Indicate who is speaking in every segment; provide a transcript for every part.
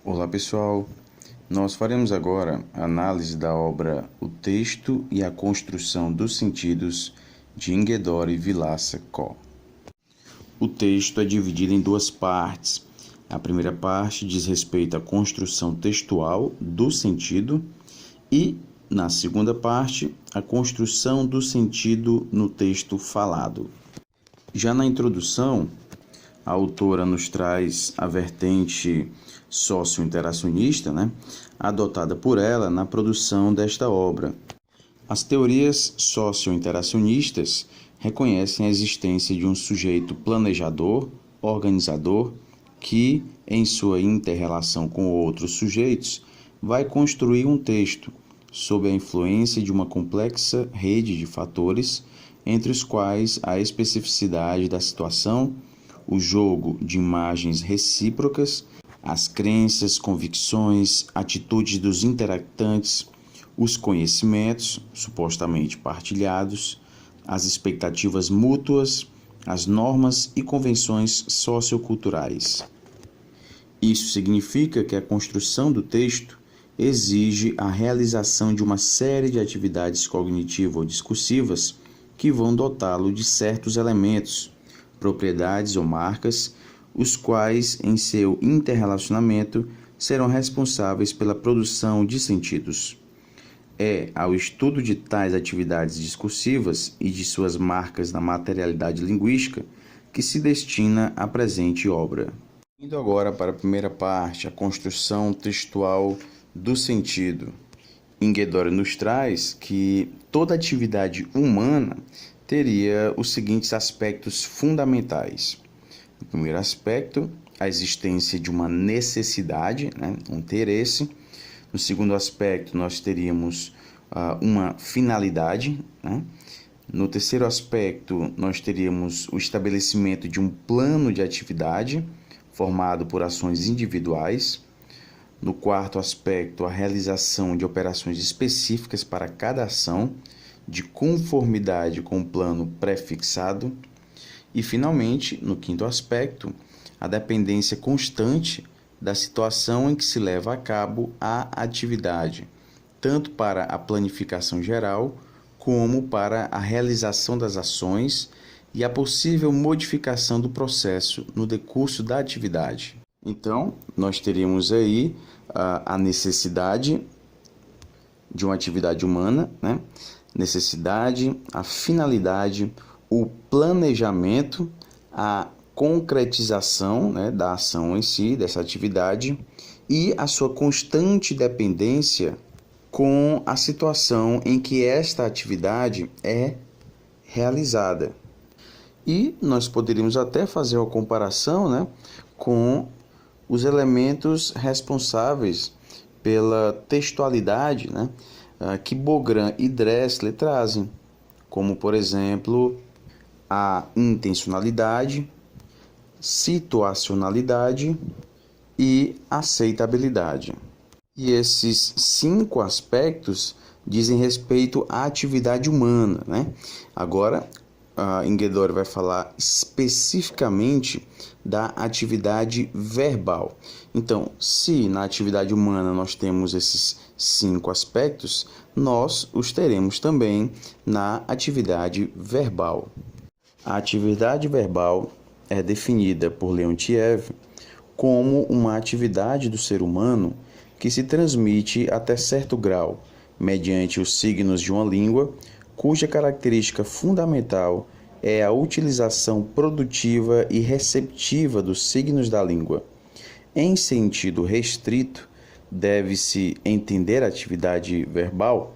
Speaker 1: Olá pessoal, nós faremos agora a análise da obra O Texto e a Construção dos Sentidos de Inguedore Vilaça Có. O texto é dividido em duas partes. A primeira parte diz respeito à construção textual do sentido e, na segunda parte, a construção do sentido no texto falado. Já na introdução, a autora nos traz a vertente socio-interacionista, adotada por ela na produção desta obra. As teorias socio-interacionistas reconhecem a existência de um sujeito planejador, organizador, que, em sua inter-relação com outros sujeitos, vai construir um texto sob a influência de uma complexa rede de fatores, entre os quais a especificidade da situação, o jogo de imagens recíprocas, as crenças, convicções, atitudes dos interactantes, os conhecimentos supostamente partilhados, as expectativas mútuas, as normas e convenções socioculturais. Isso significa que a construção do texto exige a realização de uma série de atividades cognitivo-discursivas que vão dotá-lo de certos elementos, propriedades ou marcas, os quais, em seu interrelacionamento, serão responsáveis pela produção de sentidos. É ao estudo de tais atividades discursivas e de suas marcas na materialidade linguística que se destina a presente obra. Indo agora para a primeira parte, a construção textual do sentido. Inguedore nos traz que toda atividade humana teria os seguintes aspectos fundamentais. O primeiro aspecto, a existência de uma necessidade, um interesse. No segundo aspecto, nós teríamos uma finalidade. No terceiro aspecto, nós teríamos o estabelecimento de um plano de atividade formado por ações individuais. No quarto aspecto, a realização de operações específicas para cada ação, de conformidade com o plano pré-fixado. E, finalmente, no quinto aspecto, a dependência constante da situação em que se leva a cabo a atividade, tanto para a planificação geral, como para a realização das ações e a possível modificação do processo no decurso da atividade. Então, nós teríamos aí a necessidade de uma atividade humana, necessidade, a finalidade, o planejamento, a concretização da ação em si, dessa atividade, e a sua constante dependência com a situação em que esta atividade é realizada. E nós poderíamos até fazer uma comparação com os elementos responsáveis pela textualidade que Bográn e Dressler trazem, como, por exemplo, a intencionalidade, situacionalidade e aceitabilidade. E esses 5 aspectos dizem respeito à atividade humana. Agora, Inguedore vai falar especificamente da atividade verbal. Então, se na atividade humana nós temos esses 5 aspectos, nós os teremos também na atividade verbal. A atividade verbal é definida por Leontiev como uma atividade do ser humano que se transmite até certo grau, mediante os signos de uma língua, cuja característica fundamental é a utilização produtiva e receptiva dos signos da língua. Em sentido restrito, deve-se entender a atividade verbal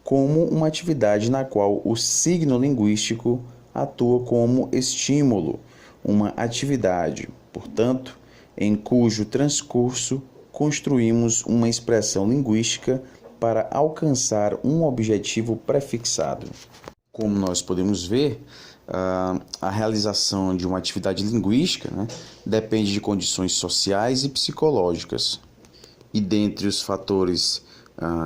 Speaker 1: como uma atividade na qual o signo linguístico atua como estímulo, uma atividade, portanto, em cujo transcurso construímos uma expressão linguística para alcançar um objetivo prefixado. Como nós podemos ver, a realização de uma atividade linguística depende de condições sociais e psicológicas. E dentre os fatores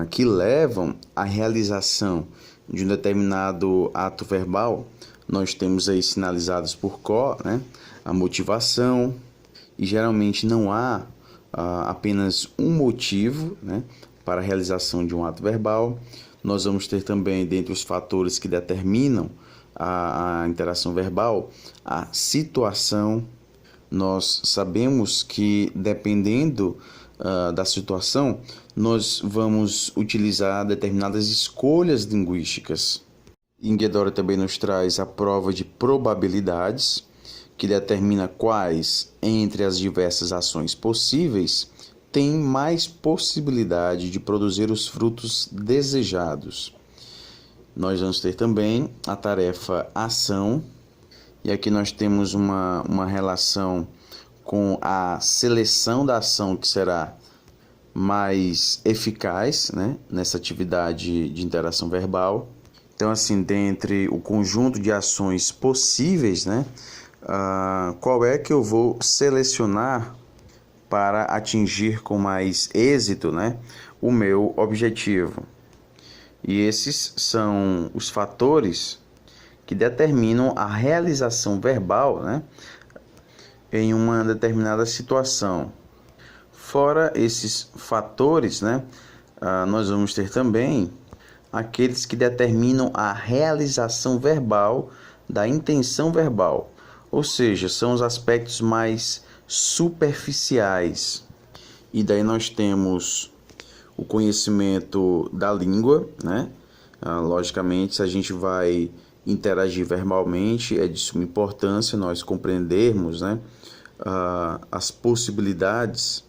Speaker 1: que levam à realização de um determinado ato verbal, nós temos aí sinalizados por Có, a motivação, e geralmente não há apenas um motivo, né, para a realização de um ato verbal. Nós vamos ter também, dentre os fatores que determinam a interação verbal, a situação. Nós sabemos que, dependendo da situação, nós vamos utilizar determinadas escolhas linguísticas. Inguedora também nos traz a prova de probabilidades, que determina quais, entre as diversas ações possíveis, tem mais possibilidade de produzir os frutos desejados. Nós vamos ter também a tarefa ação, e aqui nós temos uma relação com a seleção da ação que será mais eficaz, né, nessa atividade de interação verbal. Então, assim, dentre o conjunto de ações possíveis, né, qual é que eu vou selecionar para atingir com mais êxito, né, o meu objetivo? E esses são os fatores que determinam a realização verbal, né, em uma determinada situação. Fora esses fatores, né, nós vamos ter também aqueles que determinam a realização verbal da intenção verbal, ou seja, são os aspectos mais superficiais. E daí nós temos o conhecimento da língua, né? Logicamente, se a gente vai interagir verbalmente, é de suma importância nós compreendermos, né, as possibilidades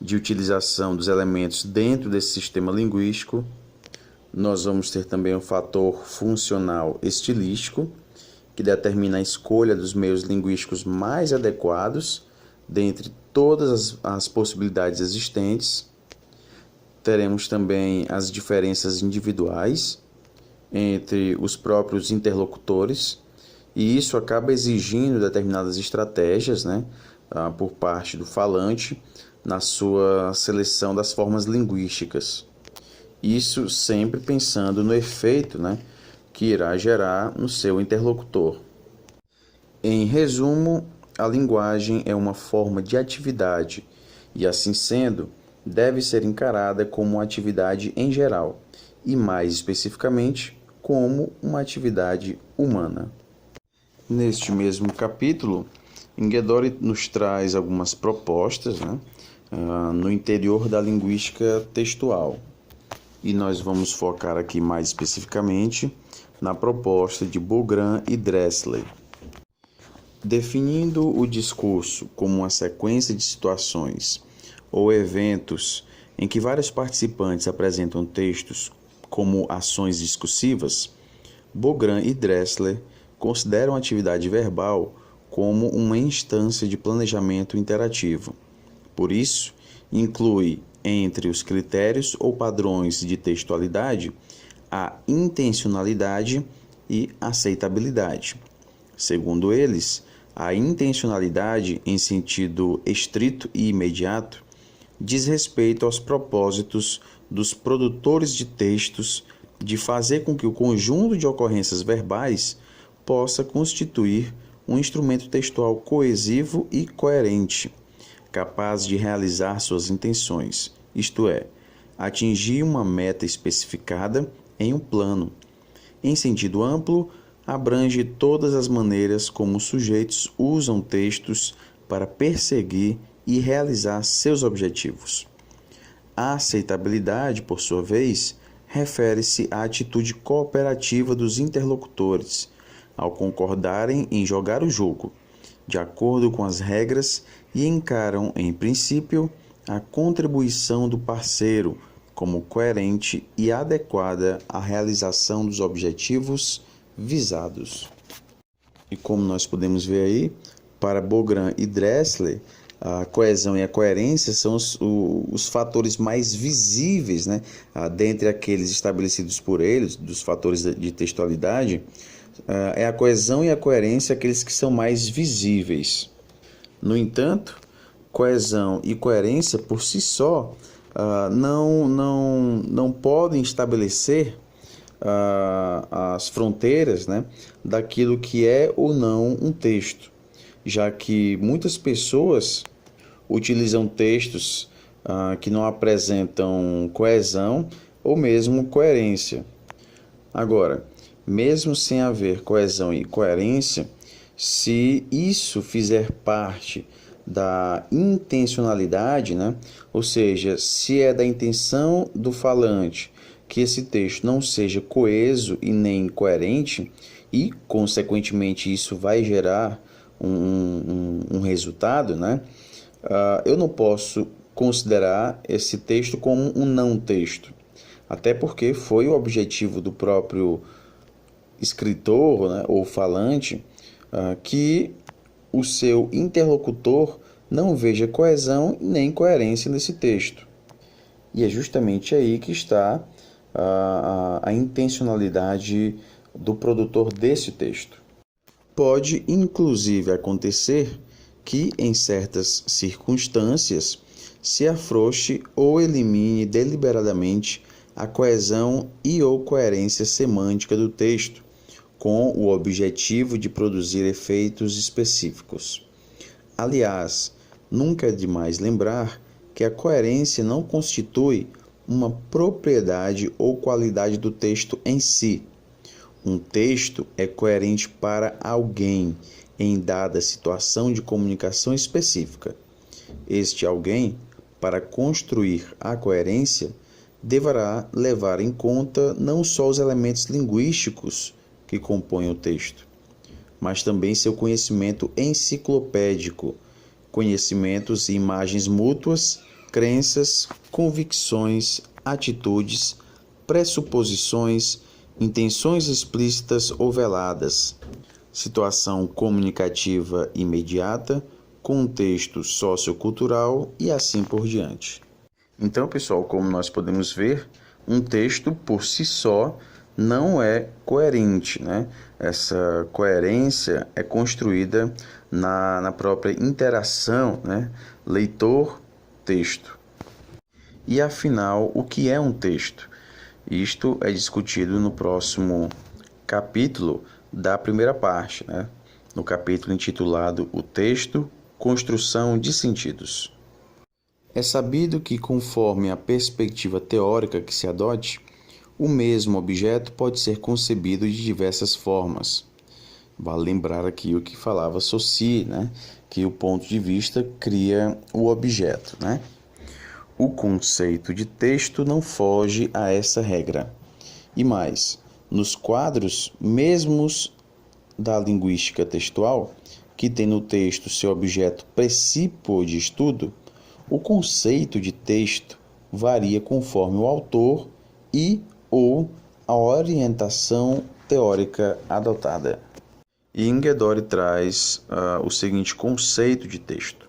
Speaker 1: de utilização dos elementos dentro desse sistema linguístico. Nós vamos ter também o fator funcional estilístico, que determina a escolha dos meios linguísticos mais adequados dentre todas as possibilidades existentes. Teremos também as diferenças individuais entre os próprios interlocutores, e isso acaba exigindo determinadas estratégias, né, por parte do falante na sua seleção das formas linguísticas. Isso sempre pensando no efeito, né, que irá gerar no seu interlocutor. Em resumo, a linguagem é uma forma de atividade e, assim sendo, deve ser encarada como uma atividade em geral e, mais especificamente, como uma atividade humana. Neste mesmo capítulo, Inguedori nos traz algumas propostas, né, no interior da linguística textual. E nós vamos focar aqui mais especificamente na proposta de Bogrand e Dressler. Definindo o discurso como uma sequência de situações ou eventos em que vários participantes apresentam textos como ações discursivas, Bogrand e Dressler consideram a atividade verbal como uma instância de planejamento interativo. Por isso, inclui entre os critérios ou padrões de textualidade a intencionalidade e aceitabilidade. Segundo eles, a intencionalidade, em sentido estrito e imediato, diz respeito aos propósitos dos produtores de textos de fazer com que o conjunto de ocorrências verbais possa constituir um instrumento textual coesivo e coerente, capaz de realizar suas intenções, isto é, atingir uma meta especificada em um plano. Em sentido amplo, abrange todas as maneiras como os sujeitos usam textos para perseguir e realizar seus objetivos. A aceitabilidade, por sua vez, refere-se à atitude cooperativa dos interlocutores, ao concordarem em jogar o jogo, de acordo com as regras, e encaram, em princípio, a contribuição do parceiro como coerente e adequada à realização dos objetivos visados. E como nós podemos ver aí, para Bogrand e Dressler, a coesão e a coerência são os fatores mais visíveis, né, dentre aqueles estabelecidos por eles, dos fatores de textualidade. É a coesão e a coerência aqueles que são mais visíveis. No entanto, coesão e coerência por si só não podem estabelecer as fronteiras, né, daquilo que é ou não um texto, já que muitas pessoas utilizam textos que não apresentam coesão ou mesmo coerência. Agora, mesmo sem haver coesão e coerência, se isso fizer parte da intencionalidade, né? Ou seja, se é da intenção do falante que esse texto não seja coeso e nem coerente, e, consequentemente, isso vai gerar um resultado, né? Eu não posso considerar esse texto como um não texto, até porque foi o objetivo do próprio escritor, né, ou falante, que o seu interlocutor não veja coesão nem coerência nesse texto. E é justamente aí que está a intencionalidade do produtor desse texto. Pode, inclusive, acontecer que, em certas circunstâncias, se afrouxe ou elimine deliberadamente a coesão e ou coerência semântica do texto, com o objetivo de produzir efeitos específicos. Aliás, nunca é demais lembrar que a coerência não constitui uma propriedade ou qualidade do texto em si. Um texto é coerente para alguém em dada situação de comunicação específica. Este alguém, para construir a coerência, deverá levar em conta não só os elementos linguísticos que compõem o texto, mas também seu conhecimento enciclopédico, conhecimentos e imagens mútuas, crenças, convicções, atitudes, pressuposições, intenções explícitas ou veladas, situação comunicativa imediata, contexto sociocultural e assim por diante. Então, pessoal, como nós podemos ver, um texto por si só não é coerente, né? Essa coerência é construída na própria interação, né? Leitor-texto. E afinal, o que é um texto? Isto é discutido no próximo capítulo da primeira parte, né? No capítulo intitulado O Texto, Construção de Sentidos. É sabido que, conforme a perspectiva teórica que se adote, o mesmo objeto pode ser concebido de diversas formas. Vale lembrar aqui o que falava Saussure, né? Que o ponto de vista cria o objeto, né? O conceito de texto não foge a essa regra. E mais, nos quadros mesmos da linguística textual, que tem no texto seu objeto precípio de estudo, o conceito de texto varia conforme o autor e ou a orientação teórica adotada. E Inghedori traz o seguinte conceito de texto.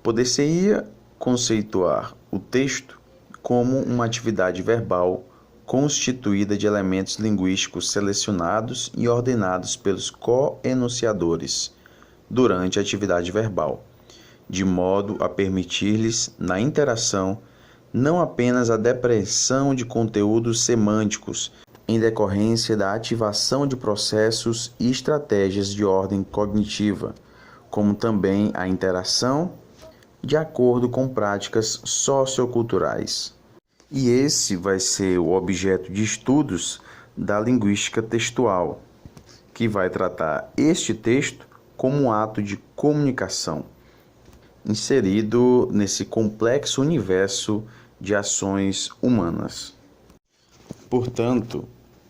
Speaker 1: Poder-se-ia conceituar o texto como uma atividade verbal constituída de elementos linguísticos selecionados e ordenados pelos coenunciadores durante a atividade verbal, de modo a permitir-lhes, na interação, não apenas a depreensão de conteúdos semânticos em decorrência da ativação de processos e estratégias de ordem cognitiva, como também a interação de acordo com práticas socioculturais. E esse vai ser o objeto de estudos da linguística textual, que vai tratar este texto como um ato de comunicação, inserido nesse complexo universo de ações humanas. Portanto,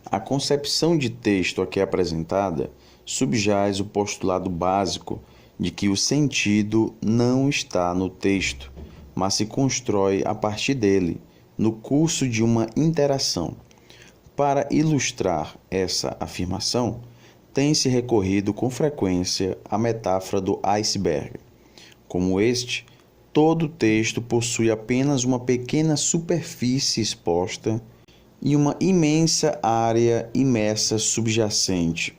Speaker 1: a concepção de texto aqui apresentada subjaz o postulado básico de que o sentido não está no texto, mas se constrói a partir dele, no curso de uma interação. Para ilustrar essa afirmação, tem-se recorrido com frequência à metáfora do iceberg. Como este, todo texto possui apenas uma pequena superfície exposta e uma imensa área imersa subjacente.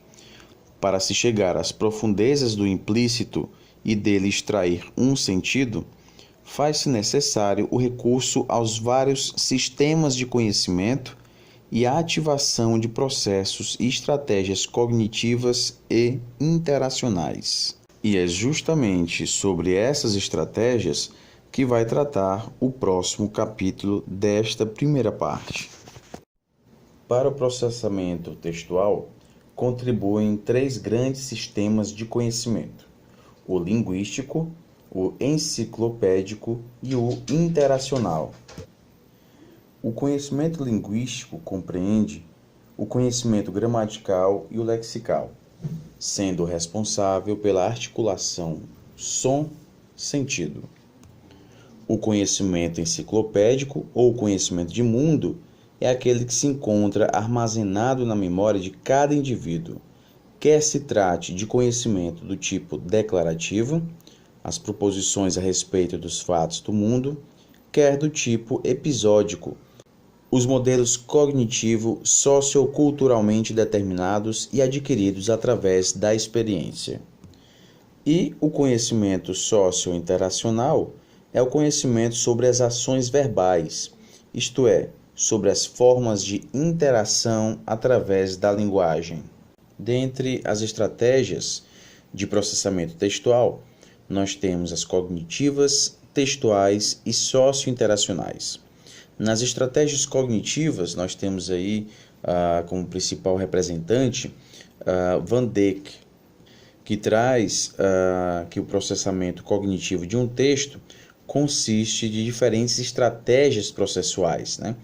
Speaker 1: Para se chegar às profundezas do implícito e dele extrair um sentido, faz-se necessário o recurso aos vários sistemas de conhecimento e a ativação de processos e estratégias cognitivas e interacionais. E é justamente sobre essas estratégias que vai tratar o próximo capítulo desta primeira parte. Para o processamento textual, contribuem três grandes sistemas de conhecimento: o linguístico, o enciclopédico e o interacional. O conhecimento linguístico compreende o conhecimento gramatical e o lexical, sendo responsável pela articulação som-sentido. O conhecimento enciclopédico ou conhecimento de mundo é aquele que se encontra armazenado na memória de cada indivíduo, quer se trate de conhecimento do tipo declarativo, as proposições a respeito dos fatos do mundo, quer do tipo episódico, os modelos cognitivo-socioculturalmente determinados e adquiridos através da experiência. E o conhecimento socio-interacional é o conhecimento sobre as ações verbais, isto é, sobre as formas de interação através da linguagem. Dentre as estratégias de processamento textual, nós temos as cognitivas, textuais e socio-interacionais. Nas estratégias cognitivas, nós temos aí como principal representante Van Dijk, que traz que o processamento cognitivo de um texto consiste de diferentes estratégias processuais, né?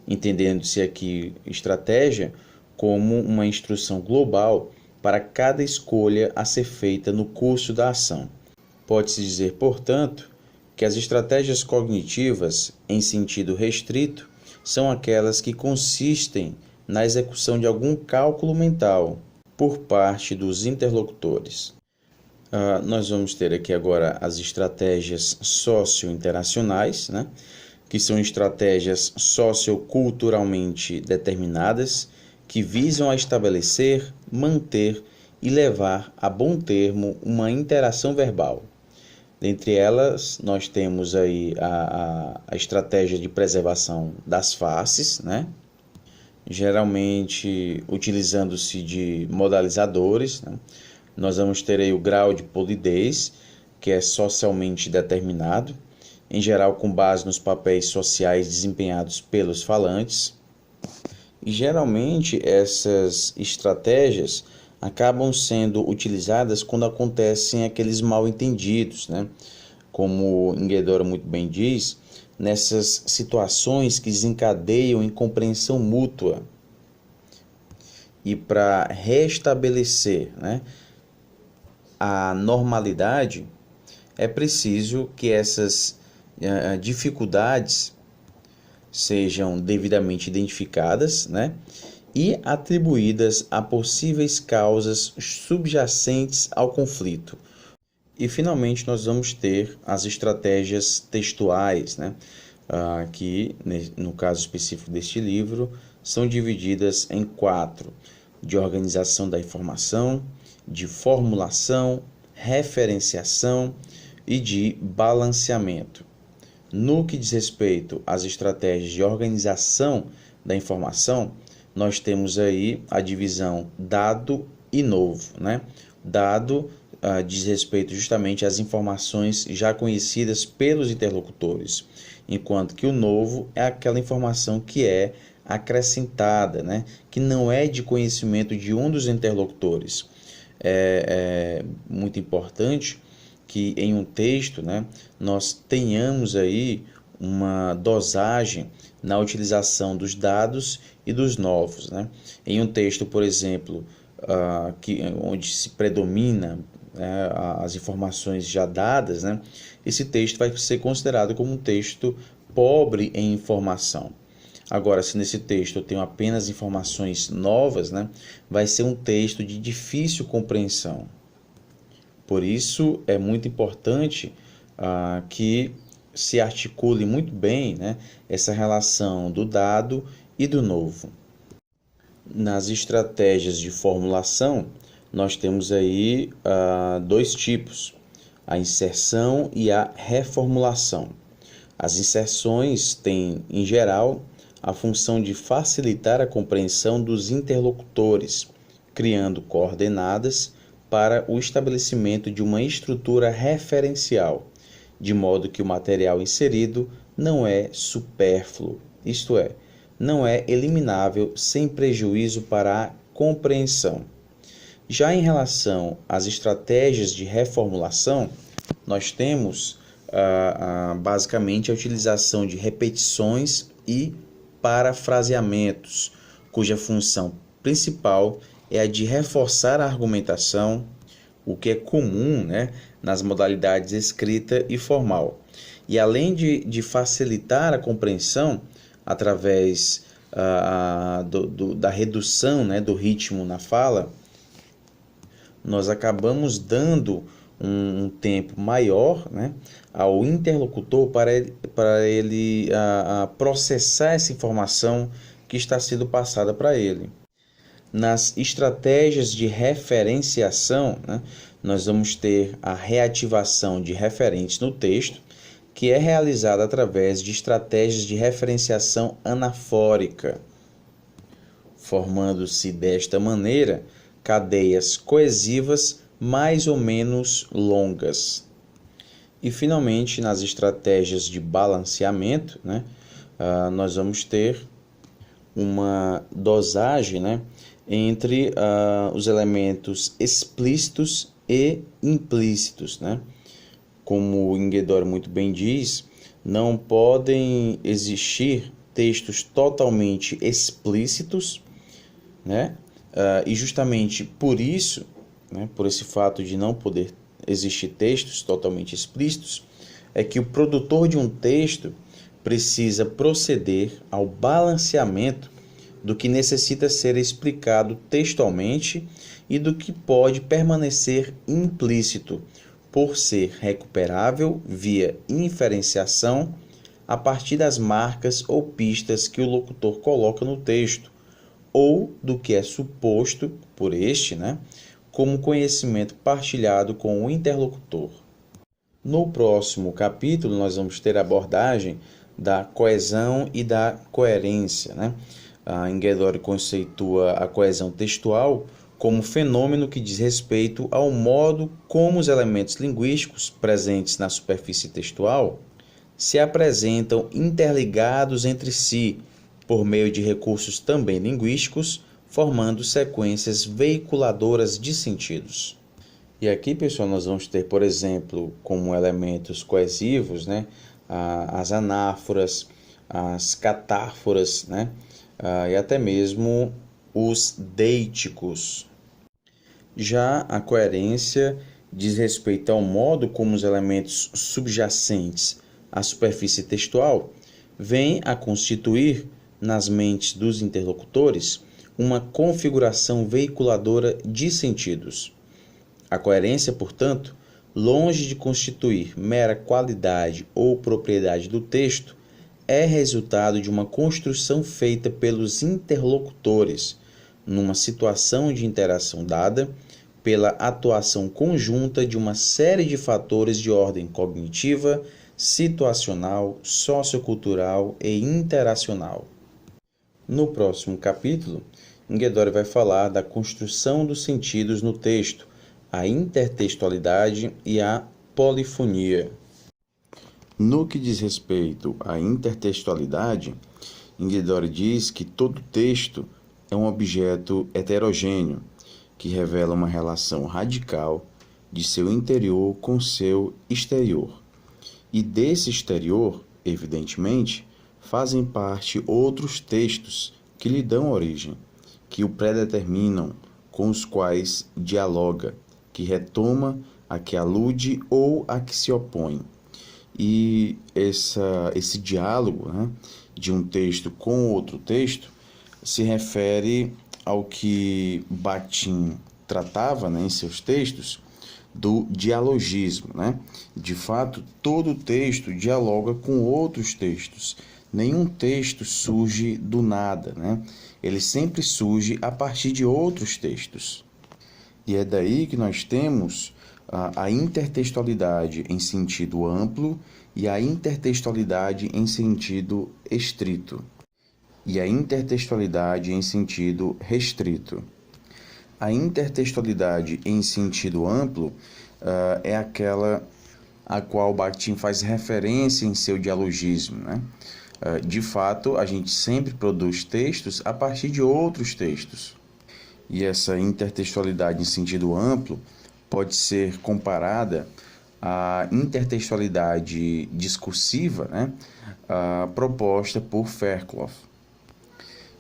Speaker 1: Entendendo-se aqui estratégia como uma instrução global para cada escolha a ser feita no curso da ação. Pode-se dizer, portanto, que as estratégias cognitivas, em sentido restrito, são aquelas que consistem na execução de algum cálculo mental por parte dos interlocutores. Nós vamos ter aqui agora as estratégias socio-interacionais, né? Que são estratégias socioculturalmente determinadas que visam a estabelecer, manter e levar a bom termo uma interação verbal. Dentre elas, nós temos aí a estratégia de preservação das faces, né? Geralmente utilizando-se de modalizadores, né? Nós vamos ter aí o grau de polidez, que é socialmente determinado, em geral com base nos papéis sociais desempenhados pelos falantes. E geralmente essas estratégias acabam sendo utilizadas quando acontecem aqueles mal-entendidos, né? Como Nguedora muito bem diz, nessas situações que desencadeiam em compreensão mútua. E para restabelecer, né, a normalidade, é preciso que essas dificuldades sejam devidamente identificadas, né, e atribuídas a possíveis causas subjacentes ao conflito. E, finalmente, nós vamos ter as estratégias textuais, né, que, no caso específico deste livro, são divididas em 4: de organização da informação, de formulação, referenciação e de balanceamento. No que diz respeito às estratégias de organização da informação, nós temos aí a divisão dado e novo, né? Dado diz respeito justamente às informações já conhecidas pelos interlocutores, enquanto que o novo é aquela informação que é acrescentada, né? Que não é de conhecimento de um dos interlocutores. É muito importante que em um texto, né, nós tenhamos aí uma dosagem na utilização dos dados e dos novos, né? Em um texto, por exemplo, onde se predomina as informações já dadas, né, esse texto vai ser considerado como um texto pobre em informação. Agora, se nesse texto eu tenho apenas informações novas, né, vai ser um texto de difícil compreensão. Por isso, é muito importante que se articule muito bem, né, essa relação do dado e do novo. Nas estratégias de formulação, nós temos aí dois tipos: a inserção e a reformulação. As inserções têm, em geral, a função de facilitar a compreensão dos interlocutores, criando coordenadas para o estabelecimento de uma estrutura referencial, de modo que o material inserido não é supérfluo, isto é, não é eliminável sem prejuízo para a compreensão. Já em relação às estratégias de reformulação, nós temos basicamente a utilização de repetições e parafraseamentos, cuja função principal é a de reforçar a argumentação, o que é comum, né, nas modalidades escrita e formal. E além de facilitar a compreensão através da redução, né, do ritmo na fala, nós acabamos dando um tempo maior, né, ao interlocutor para ele processar essa informação que está sendo passada para ele. Nas estratégias de referenciação, né, nós vamos ter a reativação de referentes no texto, que é realizada através de estratégias de referenciação anafórica, formando-se desta maneira cadeias coesivas mais ou menos longas. E, finalmente, nas estratégias de balanceamento, né, nós vamos ter uma dosagem, né, entre os elementos explícitos e implícitos, né? Como o Enguedor muito bem diz, não podem existir textos totalmente explícitos, né? E justamente por isso, né, por esse fato de não poder existir textos totalmente explícitos, é que o produtor de um texto precisa proceder ao balanceamento do que necessita ser explicado textualmente e do que pode permanecer implícito, por ser recuperável via inferenciação a partir das marcas ou pistas que o locutor coloca no texto, ou do que é suposto por este, né, como conhecimento partilhado com o interlocutor. No próximo capítulo, nós vamos ter a abordagem da coesão e da coerência, né? Enguedor conceitua a coesão textual como fenômeno que diz respeito ao modo como os elementos linguísticos presentes na superfície textual se apresentam interligados entre si por meio de recursos também linguísticos, formando sequências veiculadoras de sentidos. E aqui, pessoal, nós vamos ter, por exemplo, como elementos coesivos, né, as anáforas, as catáforas, né, e até mesmo os deíticos. Já a coerência diz respeito ao modo como os elementos subjacentes à superfície textual vêm a constituir, nas mentes dos interlocutores, uma configuração veiculadora de sentidos. A coerência, portanto, longe de constituir mera qualidade ou propriedade do texto, é resultado de uma construção feita pelos interlocutores, numa situação de interação dada, pela atuação conjunta de uma série de fatores de ordem cognitiva, situacional, sociocultural e interacional. No próximo capítulo, Enguedor vai falar da construção dos sentidos no texto, a intertextualidade e a polifonia. No que diz respeito à intertextualidade, Enguedor diz que todo texto é um objeto heterogêneo, que revela uma relação radical de seu interior com seu exterior. E desse exterior, evidentemente, fazem parte outros textos que lhe dão origem, que o predeterminam, com os quais dialoga, que retoma, a que alude ou a que se opõe. E esse diálogo, né, de um texto com outro texto se refere ao que Bakhtin tratava, né, em seus textos, do dialogismo, né? De fato, todo texto dialoga com outros textos. Nenhum texto surge do nada, né? Ele sempre surge a partir de outros textos. E é daí que nós temos a intertextualidade em sentido amplo e a intertextualidade em sentido estrito. E a intertextualidade em sentido restrito. A intertextualidade em sentido amplo é aquela a qual Bakhtin faz referência em seu dialogismo, né? De fato, a gente sempre produz textos a partir de outros textos. E essa intertextualidade em sentido amplo pode ser comparada à intertextualidade discursiva, né? Proposta por Fairclough.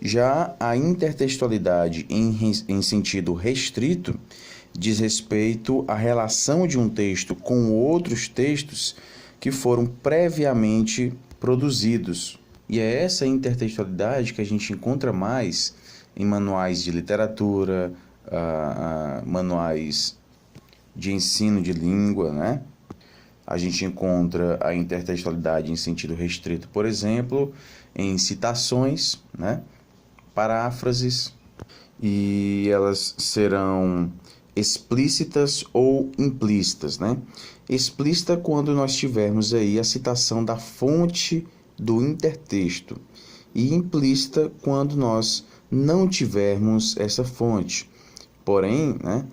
Speaker 1: Já a intertextualidade em sentido restrito diz respeito à relação de um texto com outros textos que foram previamente produzidos. E é essa intertextualidade que a gente encontra mais em manuais de literatura, manuais de ensino de língua, né? A gente encontra a intertextualidade em sentido restrito, por exemplo, em citações, né? Paráfrases, e elas serão explícitas ou implícitas, né? Explícita quando nós tivermos aí a citação da fonte do intertexto, e implícita quando nós não tivermos essa fonte. Porém, né,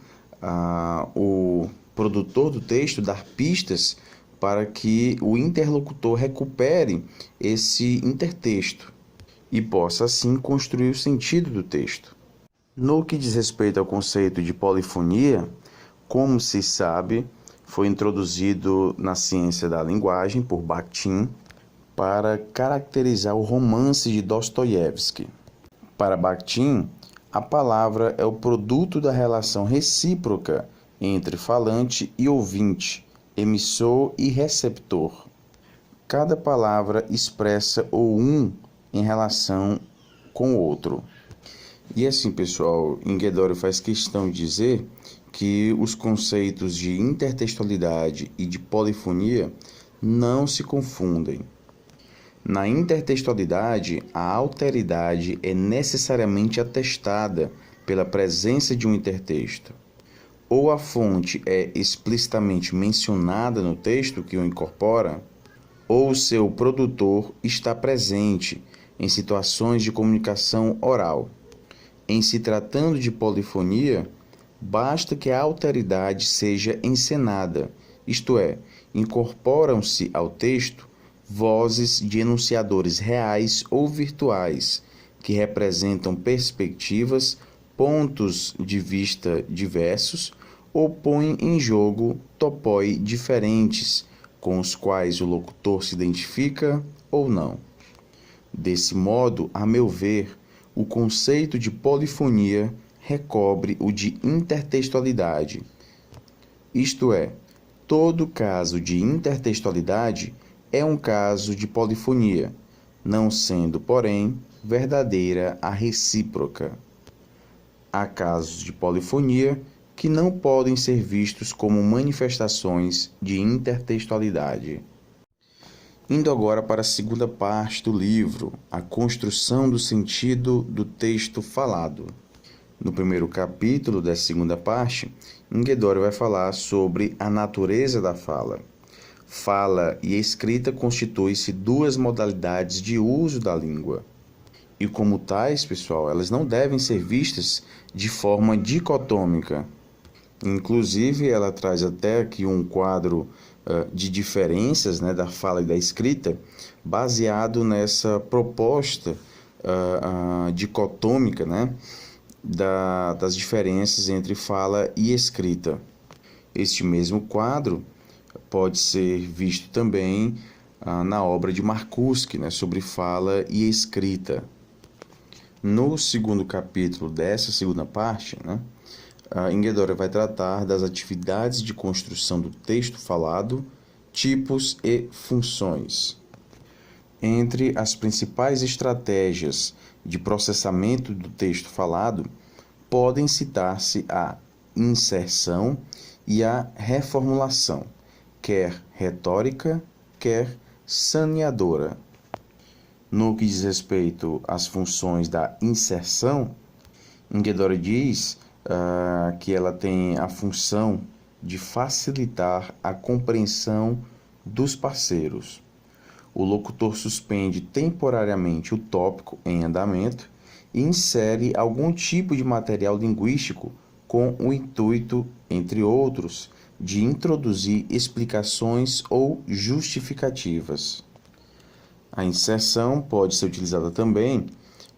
Speaker 1: o produtor do texto dar pistas para que o interlocutor recupere esse intertexto e possa assim construir o sentido do texto. No que diz respeito ao conceito de polifonia, como se sabe, foi introduzido na ciência da linguagem por Bakhtin para caracterizar o romance de Dostoiévski. Para Bakhtin, a palavra é o produto da relação recíproca entre falante e ouvinte, emissor e receptor. Cada palavra expressa o um em relação com o outro. E assim, pessoal, Inguedório faz questão de dizer que os conceitos de intertextualidade e de polifonia não se confundem. Na intertextualidade, a alteridade é necessariamente atestada pela presença de um intertexto. Ou a fonte é explicitamente mencionada no texto que o incorpora, ou seu produtor está presente em situações de comunicação oral. Em se tratando de polifonia, basta que a alteridade seja encenada, isto é, incorporam-se ao texto vozes de enunciadores reais ou virtuais, que representam perspectivas, pontos de vista diversos ou põem em jogo topoi diferentes, com os quais o locutor se identifica ou não. Desse modo, a meu ver, o conceito de polifonia recobre o de intertextualidade. Isto é, todo caso de intertextualidade é um caso de polifonia, não sendo, porém, verdadeira a recíproca. Há casos de polifonia que não podem ser vistos como manifestações de intertextualidade. Indo agora para a segunda parte do livro, a construção do sentido do texto falado. No primeiro capítulo dessa segunda parte, Inguedório vai falar sobre a natureza da fala. Fala e escrita constituem-se duas modalidades de uso da língua. E como tais, pessoal, elas não devem ser vistas de forma dicotômica. Inclusive, ela traz até aqui um quadro de diferenças, né, da fala e da escrita, baseado nessa proposta dicotômica, né, das diferenças entre fala e escrita. Este mesmo quadro pode ser visto também na obra de Marcuse, né, sobre fala e escrita. No segundo capítulo dessa segunda parte, né, Inguedório vai tratar das atividades de construção do texto falado, tipos e funções. Entre as principais estratégias de processamento do texto falado, podem citar-se a inserção e a reformulação, quer retórica, quer saneadora. No que diz respeito às funções da inserção, Inguedório diz que ela tem a função de facilitar a compreensão dos parceiros. O locutor suspende temporariamente o tópico em andamento e insere algum tipo de material linguístico com o intuito, entre outros, de introduzir explicações ou justificativas. A inserção pode ser utilizada também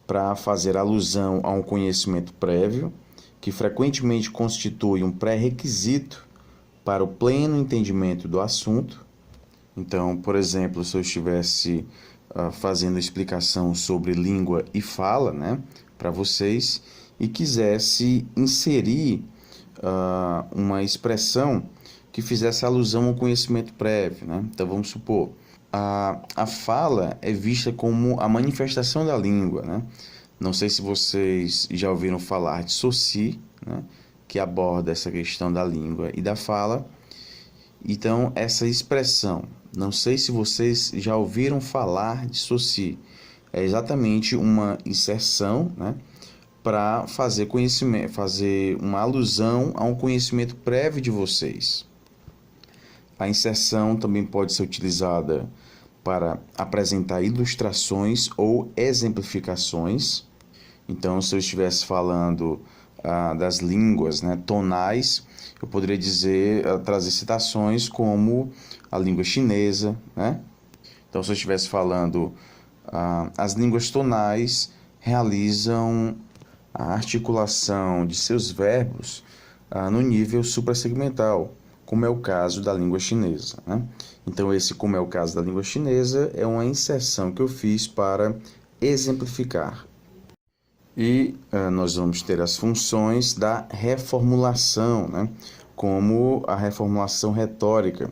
Speaker 1: para fazer alusão a um conhecimento prévio, que frequentemente constitui um pré-requisito para o pleno entendimento do assunto. Então, por exemplo, se eu estivesse fazendo explicação sobre língua e fala, né, para vocês, e quisesse inserir uma expressão que fizesse alusão a um conhecimento prévio, né? Então, vamos supor, a fala é vista como a manifestação da língua, né? Não sei se vocês já ouviram falar de Saussure, né, que aborda essa questão da língua e da fala. Então, essa expressão, não sei se vocês já ouviram falar de Saussure, é exatamente uma inserção, né, para fazer uma alusão a um conhecimento prévio de vocês. A inserção também pode ser utilizada para apresentar ilustrações ou exemplificações. Então, se eu estivesse falando das línguas, né, tonais, eu poderia trazer citações como a língua chinesa, né? Então, se eu estivesse falando, as línguas tonais realizam a articulação de seus verbos no nível suprassegmental, como é o caso da língua chinesa, né? Então, como é o caso da língua chinesa, é uma inserção que eu fiz para exemplificar. E nós vamos ter as funções da reformulação, né? Como a reformulação retórica,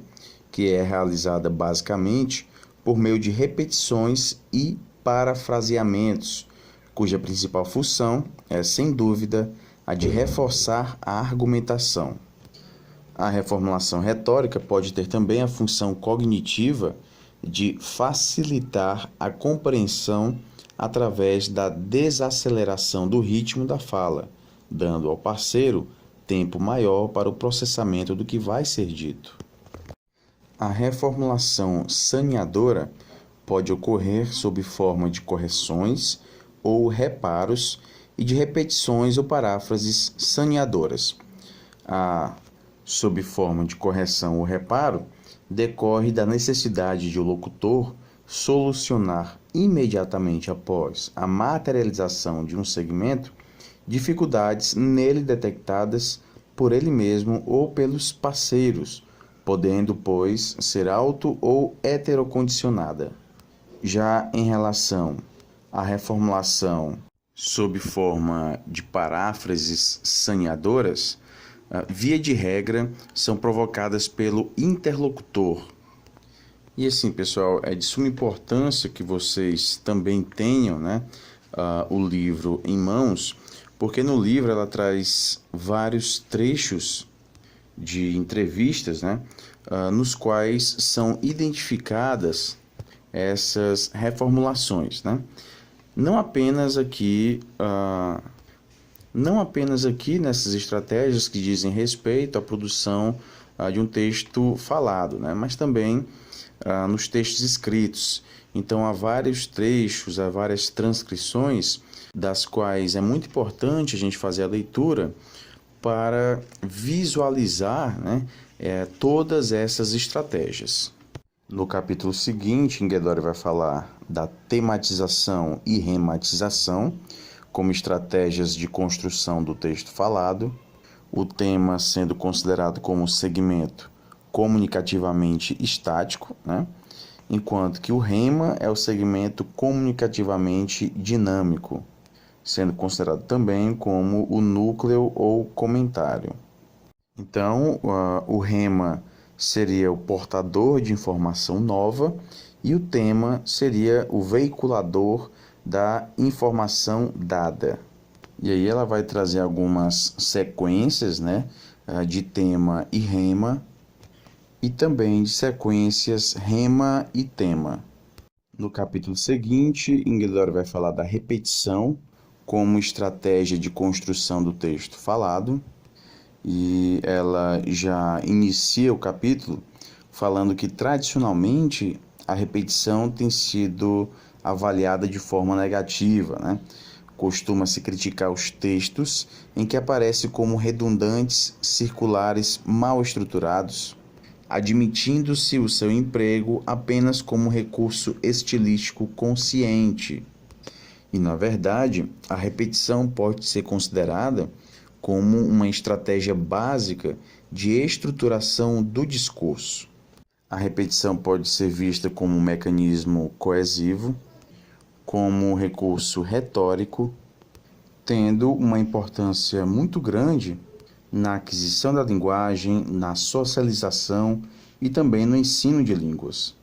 Speaker 1: que é realizada basicamente por meio de repetições e parafraseamentos, cuja principal função é, sem dúvida, a de reforçar a argumentação. A reformulação retórica pode ter também a função cognitiva de facilitar a compreensão através da desaceleração do ritmo da fala, dando ao parceiro tempo maior para o processamento do que vai ser dito. A reformulação saneadora pode ocorrer sob forma de correções ou reparos e de repetições ou paráfrases saneadoras. Sob forma de correção ou reparo, decorre da necessidade de o locutor solucionar imediatamente após a materialização de um segmento dificuldades nele detectadas por ele mesmo ou pelos parceiros, podendo, pois, ser auto- ou heterocondicionada. Já em relação à reformulação sob forma de paráfrases saneadoras, via de regra, são provocadas pelo interlocutor. E assim, pessoal, é de suma importância que vocês também tenham, né, o livro em mãos, porque no livro ela traz vários trechos de entrevistas, né, nos quais são identificadas essas reformulações, né? Não apenas aqui nessas estratégias que dizem respeito à produção de um texto falado, né? Mas também nos textos escritos. Então, há vários trechos, há várias transcrições, das quais é muito importante a gente fazer a leitura para visualizar, né, todas essas estratégias. No capítulo seguinte, Inguedori vai falar da tematização e rematização como estratégias de construção do texto falado, o tema sendo considerado como segmento comunicativamente estático, né? Enquanto que o rema é o segmento comunicativamente dinâmico, sendo considerado também como o núcleo ou comentário. Então, o rema seria o portador de informação nova e o tema seria o veiculador da informação dada. E aí ela vai trazer algumas sequências, né, de tema e rema, e também de sequências rema e tema. No capítulo seguinte, Inguedori vai falar da repetição como estratégia de construção do texto falado, e ela já inicia o capítulo falando que tradicionalmente a repetição tem sido avaliada de forma negativa, né? Costuma-se criticar os textos em que aparecem como redundantes, circulares, mal estruturados, admitindo-se o seu emprego apenas como recurso estilístico consciente. E, na verdade, a repetição pode ser considerada como uma estratégia básica de estruturação do discurso. A repetição pode ser vista como um mecanismo coesivo, como um recurso retórico, tendo uma importância muito grande na aquisição da linguagem, na socialização e também no ensino de línguas.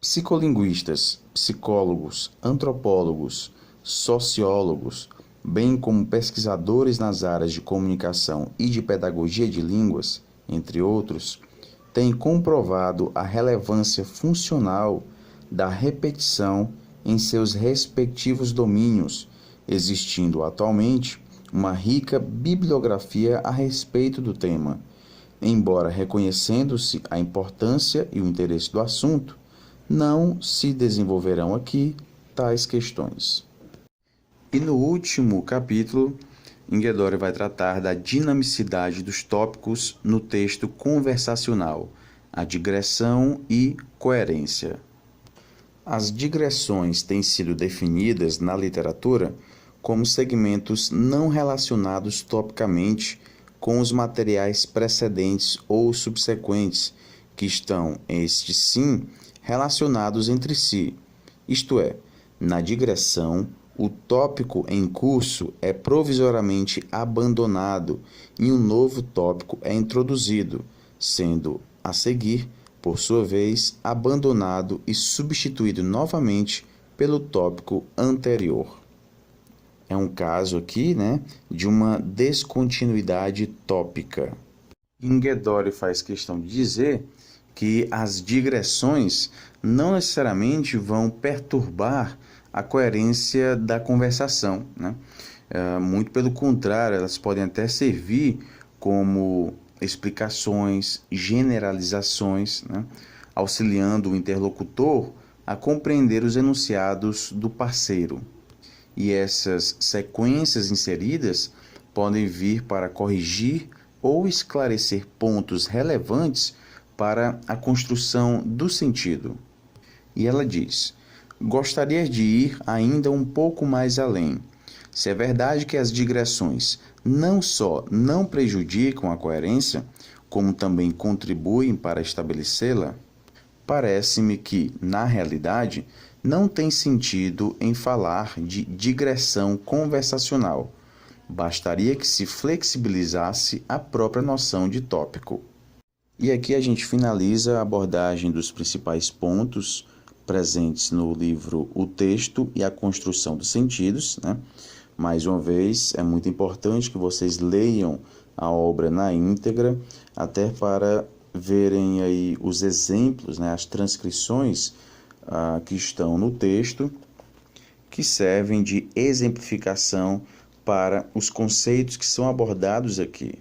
Speaker 1: Psicolinguistas, psicólogos, antropólogos, sociólogos, bem como pesquisadores nas áreas de comunicação e de pedagogia de línguas, entre outros, têm comprovado a relevância funcional da repetição em seus respectivos domínios, existindo atualmente uma rica bibliografia a respeito do tema, embora reconhecendo-se a importância e o interesse do assunto, não se desenvolverão aqui tais questões. E no último capítulo, Inghedori vai tratar da dinamicidade dos tópicos no texto conversacional, a digressão e coerência. As digressões têm sido definidas na literatura como segmentos não relacionados topicamente com os materiais precedentes ou subsequentes, que estão, estes sim, relacionados entre si. Isto é, na digressão, o tópico em curso é provisoriamente abandonado e um novo tópico é introduzido, sendo, a seguir, por sua vez, abandonado e substituído novamente pelo tópico anterior. É um caso aqui, de uma descontinuidade tópica. Inghedori faz questão de dizer que as digressões não necessariamente vão perturbar a coerência da conversação, muito pelo contrário, elas podem até servir como explicações, generalizações, auxiliando o interlocutor a compreender os enunciados do parceiro. E essas sequências inseridas podem vir para corrigir ou esclarecer pontos relevantes para a construção do sentido. E ela diz: gostaria de ir ainda um pouco mais além. Se é verdade que as digressões não só não prejudicam a coerência, como também contribuem para estabelecê-la, parece-me que, na realidade, não tem sentido em falar de digressão conversacional. Bastaria que se flexibilizasse a própria noção de tópico. E aqui a gente finaliza a abordagem dos principais pontos presentes no livro O Texto e a Construção dos Sentidos. Mais uma vez, é muito importante que vocês leiam a obra na íntegra, até para verem aí os exemplos, as transcrições que estão no texto, que servem de exemplificação para os conceitos que são abordados aqui.